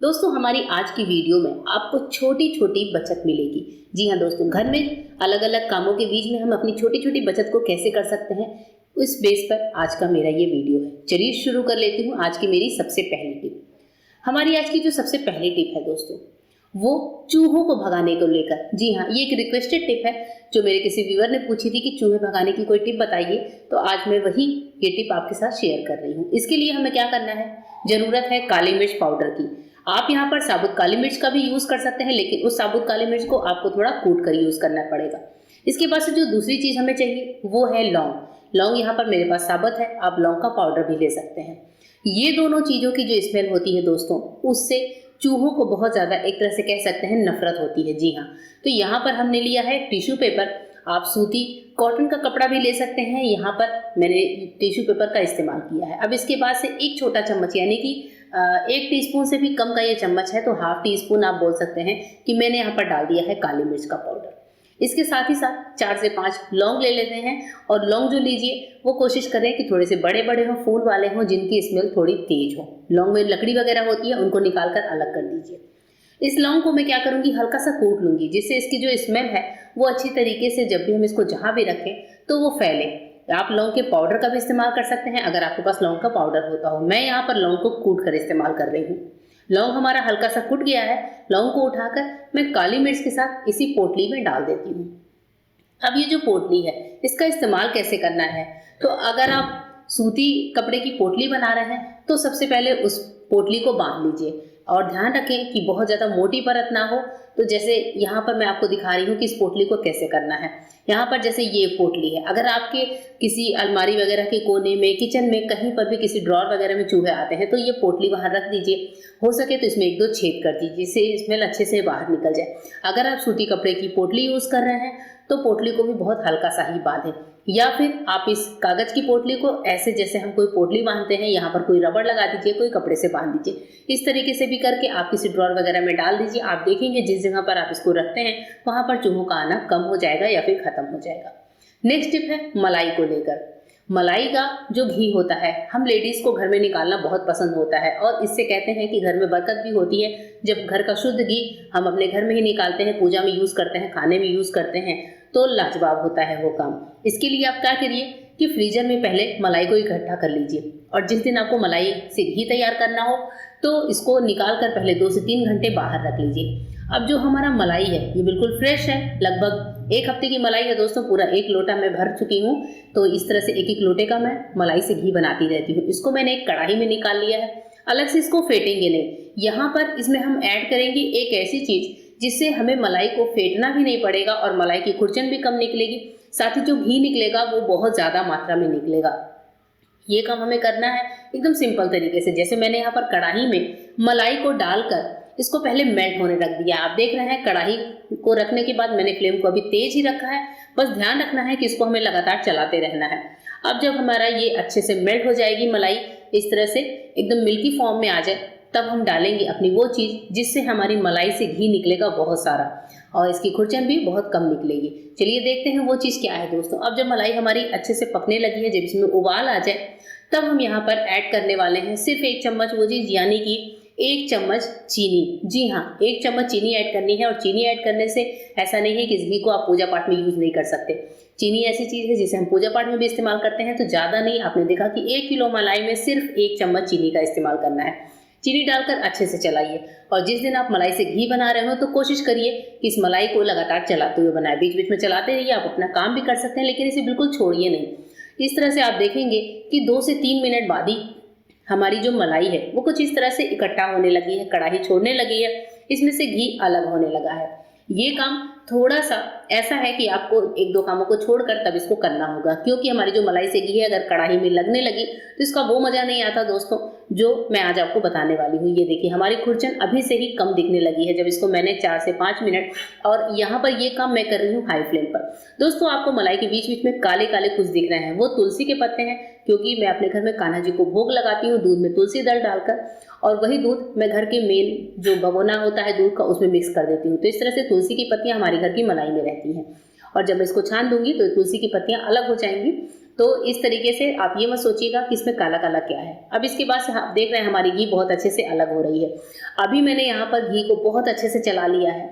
दोस्तों, हमारी आज की वीडियो में आपको छोटी छोटी बचत मिलेगी। जी हाँ दोस्तों, घर में अलग अलग कामों के बीच में हम अपनी छोटी छोटी बचत को कैसे कर सकते हैं, इस बेस पर आज का मेरा ये वीडियो है। चलिए शुरू कर लेती हूँ आज की मेरी सबसे पहली टिप। हमारी आज की जो सबसे पहली टिप है दोस्तों, वो चूहों को भगाने को लेकर। जी हाँ, ये एक रिक्वेस्टेड टिप है जो मेरे किसी व्यूअर ने पूछी थी कि चूहे भगाने की कोई टिप बताइए, तो आज मैं वही ये टिप आपके साथ शेयर कर रही हूँ। इसके लिए हमें क्या करना है, जरूरत है काली मिर्च पाउडर की। आप यहाँ पर साबुत काली मिर्च का भी यूज कर सकते हैं, लेकिन उस साबुत काली मिर्च को आपको थोड़ा कूट कर यूज करना पड़ेगा। इसके बाद से जो दूसरी चीज हमें चाहिए वो है लौंग। लौंग यहाँ पर मेरे पास साबुत है, आप लौंग का पाउडर भी ले सकते हैं। ये दोनों चीजों की जो स्मेल होती है दोस्तों, उससे चूहों को बहुत ज्यादा एक तरह से कह सकते हैं नफरत होती है। जी हाँ, तो यहाँ पर हमने लिया है टिश्यू पेपर। आप सूती कॉटन का कपड़ा भी ले सकते हैं, यहाँ पर मैंने टिश्यू पेपर का इस्तेमाल किया है। अब इसके बाद से एक छोटा चम्मच, यानी कि 1 टीस्पून से भी कम का ये चम्मच है, तो हाफ टी स्पून आप बोल सकते हैं कि मैंने यहाँ पर डाल दिया है काली मिर्च का पाउडर। इसके साथ ही साथ 4 से 5 लौंग ले लेते हैं, और लौंग जो लीजिए वो कोशिश करें कि थोड़े से बड़े बड़े हों, फूल वाले हों, जिनकी स्मेल थोड़ी तेज हो। लौंग में लकड़ी वगैरह होती है, उनको निकाल कर अलग कर दीजिए। इस लौंग को मैं क्या करूंगी, हल्का सा कूट लूंगी, जिससे इसकी जो स्मेल है वो अच्छी तरीके से जब भी हम इसको जहां भी रखें तो वो फैले। आप लौंग के पाउडर का भी इस्तेमाल कर सकते हैं अगर आपके पास लौंग का पाउडर होता हो। मैं यहाँ पर लौंग को कूट कर इस्तेमाल कर रही हूँ। लौंग हमारा हल्का सा कुट गया है, लौंग को उठाकर मैं काली मिर्च के साथ इसी पोटली में डाल देती हूँ। अब ये जो पोटली है, इसका इस्तेमाल कैसे करना है, तो अगर आप सूती कपड़े की पोटली बना रहे हैं तो सबसे पहले उस पोटली को बांध लीजिए, और ध्यान रखें कि बहुत ज़्यादा मोटी परत ना हो। तो जैसे यहाँ पर मैं आपको दिखा रही हूँ कि इस पोटली को कैसे करना है। यहाँ पर जैसे ये पोटली है, अगर आपके किसी अलमारी वगैरह के कोने में, किचन में, कहीं पर भी किसी ड्रॉर वगैरह में चूहे आते हैं, तो ये पोटली वहाँ रख दीजिए। हो सके तो इसमें 1-2 छेद कर दीजिए, जिससे स्मेल अच्छे से बाहर निकल जाए। अगर आप सूती कपड़े की पोटली यूज़ कर रहे हैं तो पोटली को भी बहुत हल्का सा ही बांधें, या फिर आप इस कागज की पोटली को ऐसे जैसे हम कोई पोटली बांधते हैं, यहाँ पर कोई रबड़ लगा दीजिए, कोई कपड़े से बांध दीजिए। इस तरीके से भी करके आप किसी ड्रॉर वगैरह में डाल दीजिए। आप देखेंगे जिस जगह पर आप इसको रखते हैं वहां पर चूहों का आना कम हो जाएगा या फिर खत्म हो जाएगा। नेक्स्ट टिप है मलाई को लेकर। मलाई का जो घी होता है, हम लेडीज को घर में निकालना बहुत पसंद होता है, और इससे कहते हैं कि घर में बरकत भी होती है। जब घर का शुद्ध घी हम अपने घर में ही निकालते हैं, पूजा में यूज करते हैं, खाने में यूज करते हैं, तो लाजवाब होता है वो काम। इसके लिए आप क्या करिए कि फ्रीजर में पहले मलाई को इकट्ठा कर लीजिए, और जिस दिन आपको मलाई से घी तैयार करना हो तो इसको निकाल कर पहले 2 से 3 घंटे बाहर रख लीजिए। अब जो हमारा मलाई है ये बिल्कुल फ्रेश है, लगभग 1 हफ्ते की मलाई है दोस्तों। पूरा 1 लोटा मैं भर चुकी हूँ, तो इस तरह से 1-1 लोटे का मैं मलाई से घी बनाती रहती हूँ। इसको मैंने एक कढ़ाई में निकाल लिया है, अलग से इसको फेंटेंगे नहीं। यहाँ पर इसमें हम ऐड करेंगे एक ऐसी चीज जिससे हमें मलाई को फेंटना भी नहीं पड़ेगा, और मलाई की खुरचन भी कम निकलेगी, साथ ही जो घी निकलेगा वो बहुत ज्यादा मात्रा में निकलेगा। ये काम हमें करना है एकदम सिंपल तरीके से। जैसे मैंने यहाँ पर कढ़ाई में मलाई को डालकर इसको पहले मेल्ट होने रख दिया। आप देख रहे हैं कढ़ाई को रखने के बाद मैंने फ्लेम को अभी तेज ही रखा है, बस ध्यान रखना है कि इसको हमें लगातार चलाते रहना है। अब जब हमारा ये अच्छे से मेल्ट हो जाएगी मलाई, इस तरह से एकदम मिल्की फॉर्म में आ जाए, तब हम डालेंगे अपनी वो चीज़ जिससे हमारी मलाई से घी निकलेगा बहुत सारा, और इसकी खुरचन भी बहुत कम निकलेगी। चलिए देखते हैं वो चीज़ क्या है दोस्तों। अब जब मलाई हमारी अच्छे से पकने लगी है, जब इसमें उबाल आ जाए, तब हम यहाँ पर ऐड करने वाले हैं सिर्फ 1 चम्मच वो चीज़, यानी कि 1 चम्मच चीनी। जी हाँ, 1 चम्मच चीनी ऐड करनी है। और चीनी ऐड करने से ऐसा नहीं है कि इस घी को आप पूजा पाठ में यूज़ नहीं कर सकते। चीनी ऐसी चीज़ है जिसे हम पूजा पाठ में भी इस्तेमाल करते हैं, तो ज़्यादा नहीं। आपने देखा कि 1 किलो मलाई में सिर्फ 1 चम्मच चीनी का इस्तेमाल करना है। चीनी डालकर अच्छे से चलाइए, और जिस दिन आप मलाई से घी बना रहे हो तो कोशिश करिए कि इस मलाई को लगातार चलाते हुए बनाएं। बीच बीच में चलाते रहिए, आप अपना काम भी कर सकते हैं, लेकिन इसे बिल्कुल छोड़िए नहीं। इस तरह से आप देखेंगे कि 2 से 3 मिनट बाद ही हमारी जो मलाई है वो कुछ इस तरह से इकट्ठा होने लगी है, कढ़ाई छोड़ने लगी है, इसमें से घी अलग होने लगा है। ये काम थोड़ा सा ऐसा है कि आपको 1-2 कामों को छोड़कर तब इसको करना होगा, क्योंकि हमारी जो मलाई से घी है अगर कढ़ाई में लगने लगी तो इसका वो मजा नहीं आता दोस्तों, जो मैं आज आपको बताने वाली हूँ। ये देखिए हमारी खुरचन अभी से ही कम दिखने लगी है, जब इसको मैंने 4 से 5 मिनट, और यहाँ पर ये काम मैं कर रही हूँ हाई फ्लेम पर। दोस्तों, आपको मलाई के बीच बीच में काले काले कुछ दिख रहे हैं, वो तुलसी के पत्ते हैं, क्योंकि मैं अपने घर में कान्हा जी को भोग लगाती हूँ दूध में तुलसी दल डालकर, और वही दूध मैं घर के मेन जो भगोना होता है दूध का उसमें मिक्स कर देती हूँ। तो इस तरह से तुलसी की पत्तियाँ हमारे घर की मलाई में रहती हैं, और जब मैं इसको छान दूंगी तो तुलसी की पत्तियाँ अलग हो जाएंगी। तो इस तरीके से आप ये मत सोचिएगा कि इसमें काला काला क्या है। अब इसके बाद से आप देख रहे हैं हमारी घी बहुत अच्छे से अलग हो रही है। अभी मैंने यहाँ पर घी को बहुत अच्छे से चला लिया है।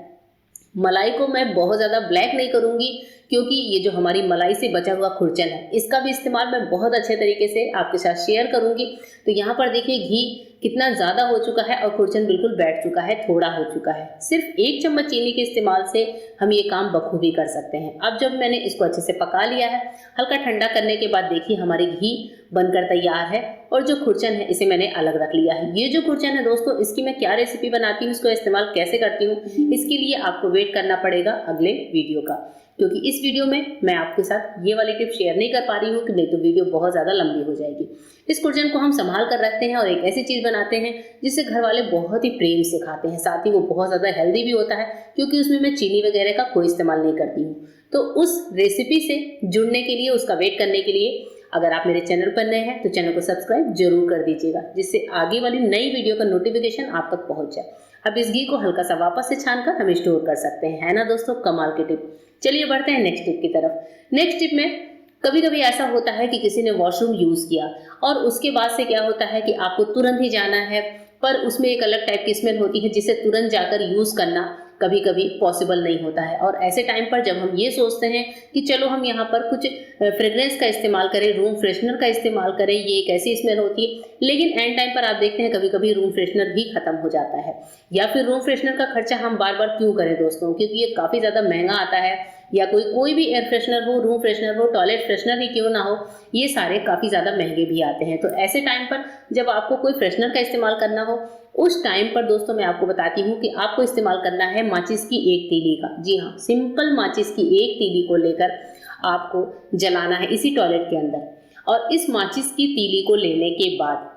मलाई को मैं बहुत ज़्यादा ब्लैक नहीं करूँगी, क्योंकि ये जो हमारी मलाई से बचा हुआ खुरचन है इसका भी इस्तेमाल मैं बहुत अच्छे तरीके से आपके साथ शेयर करूँगी। तो यहाँ पर देखिए घी कितना ज़्यादा हो चुका है और खुरचन बिल्कुल बैठ चुका है, थोड़ा हो चुका है। सिर्फ 1 चम्मच चीनी के इस्तेमाल से हम ये काम बखूबी कर सकते हैं। अब जब मैंने इसको अच्छे से पका लिया है, हल्का ठंडा करने के बाद देखिए हमारी घी बनकर तैयार है और जो खुरचन है इसे मैंने अलग रख लिया है। ये जो खुरचन है दोस्तों, इसकी मैं क्या रेसिपी बनाती हूँ, इसको इस्तेमाल कैसे करती हूँ, इसके लिए आपको वेट करना पड़ेगा अगले वीडियो का, क्योंकि इस वीडियो में मैं आपके साथ ये वाली टिप शेयर नहीं कर पा रही हूँ कि नहीं तो वीडियो बहुत ज़्यादा लंबी हो जाएगी। इस खुरचन को हम संभाल कर रखते हैं और एक ऐसी चीज़ बनाते हैं जिसे घर वाले बहुत ही प्रेम से खाते हैं। साथ ही वो बहुत ज़्यादा हेल्दी भी होता है, क्योंकि उसमें मैं चीनी वगैरह का कोई इस्तेमाल नहीं करती हूँ। तो उस रेसिपी से जुड़ने के लिए, उसका वेट करने के लिए, अगर आप मेरे चैनल पर नए हैं तो चैनल को सब्सक्राइब जरूर कर दीजिएगा, जिससे आगे वाली नई वीडियो का नोटिफिकेशन आप तक पहुंच जाए। अब इस घी को हल्का सा वापस से छानकर हम स्टोर कर सकते हैं, है ना दोस्तों, कमाल की टिप। चलिए बढ़ते हैं नेक्स्ट टिप की तरफ। नेक्स्ट टिप में कभी कभी ऐसा होता है कि किसी ने वॉशरूम यूज किया और उसके बाद से क्या होता है कि आपको तुरंत ही जाना है, पर उसमें एक अलग टाइप की स्मेल होती है जिसे तुरंत जाकर यूज करना कभी कभी पॉसिबल नहीं होता है। और ऐसे टाइम पर जब हम ये सोचते हैं कि चलो हम यहाँ पर कुछ फ्रेग्रेंस का इस्तेमाल करें, रूम फ्रेशनर का इस्तेमाल करें, ये एक ऐसी स्मेल होती है, लेकिन एंड टाइम पर आप देखते हैं कभी कभी रूम फ्रेशनर भी खत्म हो जाता है। या फिर रूम फ्रेशनर का खर्चा हम बार बार क्यों करें दोस्तों, क्योंकि ये काफ़ी ज़्यादा महंगा आता है। या कोई भी एयर फ्रेशनर हो, रूम फ्रेशनर हो, टॉयलेट फ्रेशनर ही क्यों ना हो, ये सारे काफ़ी ज़्यादा महंगे भी आते हैं। तो ऐसे टाइम पर जब आपको कोई फ्रेशनर का इस्तेमाल करना हो, उस टाइम पर दोस्तों मैं आपको बताती हूँ कि आपको इस्तेमाल करना है माचिस की एक तीली का। जी हाँ, सिंपल माचिस की एक तीली को लेकर आपको जलाना है इसी टॉयलेट के अंदर। और इस माचिस की तीली को लेने के बाद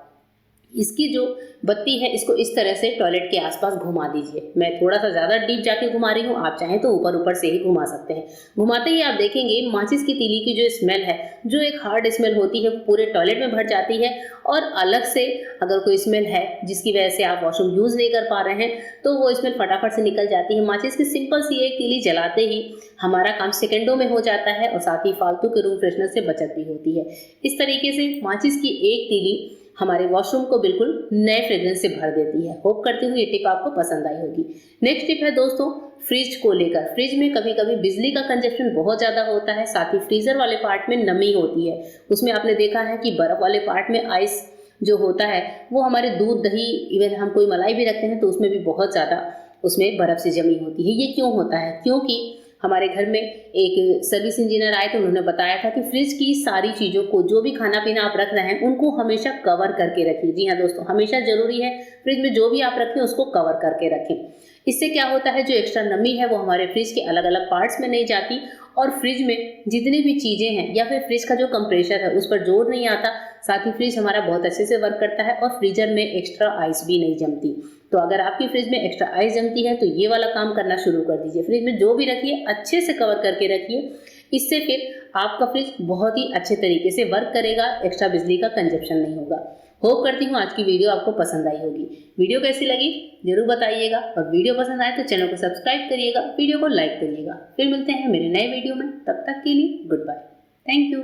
इसकी जो बत्ती है इसको इस तरह से टॉयलेट के आसपास घुमा दीजिए। मैं थोड़ा सा ज़्यादा डीप जाके घुमा रही हूँ, आप चाहें तो ऊपर ऊपर से ही घुमा सकते हैं। घुमाते ही आप देखेंगे माचिस की तीली की जो स्मेल है, जो एक हार्ड स्मेल होती है, पूरे टॉयलेट में भर जाती है। और अलग से अगर कोई स्मेल है जिसकी वजह से आप वॉशरूम यूज़ नहीं कर पा रहे हैं, तो वो स्मेल फटाफट से निकल जाती है। माचिस की सिंपल सी एक तीली जलाते ही हमारा काम सेकेंडों में हो जाता है और साथ ही फालतू के रूम फ्रेशनर से बचत भी होती है। इस तरीके से माचिस की एक तीली हमारे वॉशरूम को बिल्कुल नए फ्रेग्रेंस से भर देती है। होप करती हूँ ये टिप आपको पसंद आई होगी। नेक्स्ट टिप है दोस्तों फ्रिज को लेकर। फ्रिज में कभी कभी बिजली का कंजप्शन बहुत ज़्यादा होता है, साथ ही फ्रीजर वाले पार्ट में नमी होती है। उसमें आपने देखा है कि बर्फ़ वाले पार्ट में आइस जो होता है वो हमारे दूध, दही, इवन हम कोई मलाई भी रखते हैं तो उसमें भी बहुत ज़्यादा उसमें बर्फ़ से जमी होती है। ये क्यों होता है? क्योंकि हमारे घर में एक सर्विस इंजीनियर आए थे, उन्होंने बताया था कि फ्रिज की सारी चीज़ों को, जो भी खाना पीना आप रख रहे हैं, उनको हमेशा कवर करके रखिए। जी हाँ दोस्तों, हमेशा ज़रूरी है फ्रिज में जो भी आप रखें उसको कवर करके रखें। इससे क्या होता है, जो एक्स्ट्रा नमी है वो हमारे फ्रिज के अलग अलग पार्ट्स में नहीं जाती और फ्रिज में जितनी भी चीज़ें हैं या फिर फ्रिज का जो कंप्रेशर है उस पर जोर नहीं आता। साथ ही फ्रिज हमारा बहुत अच्छे से वर्क करता है और फ्रीजर में एक्स्ट्रा आइस भी नहीं जमती। तो अगर आपकी फ्रिज में एक्स्ट्रा आइस जमती है तो ये वाला काम करना शुरू कर दीजिए। फ्रिज में जो भी रखिए अच्छे से कवर करके रखिए, इससे फिर आपका फ्रिज बहुत ही अच्छे तरीके से वर्क करेगा, एक्स्ट्रा बिजली का कंजप्शन नहीं होगा। होप करती हूँ आज की वीडियो आपको पसंद आई होगी। वीडियो कैसी लगी जरूर बताइएगा और वीडियो पसंद आए तो चैनल को सब्सक्राइब करिएगा, वीडियो को लाइक करिएगा। फिर मिलते हैं मेरे नए वीडियो में, तब तक के लिए गुड बाय, थैंक यू।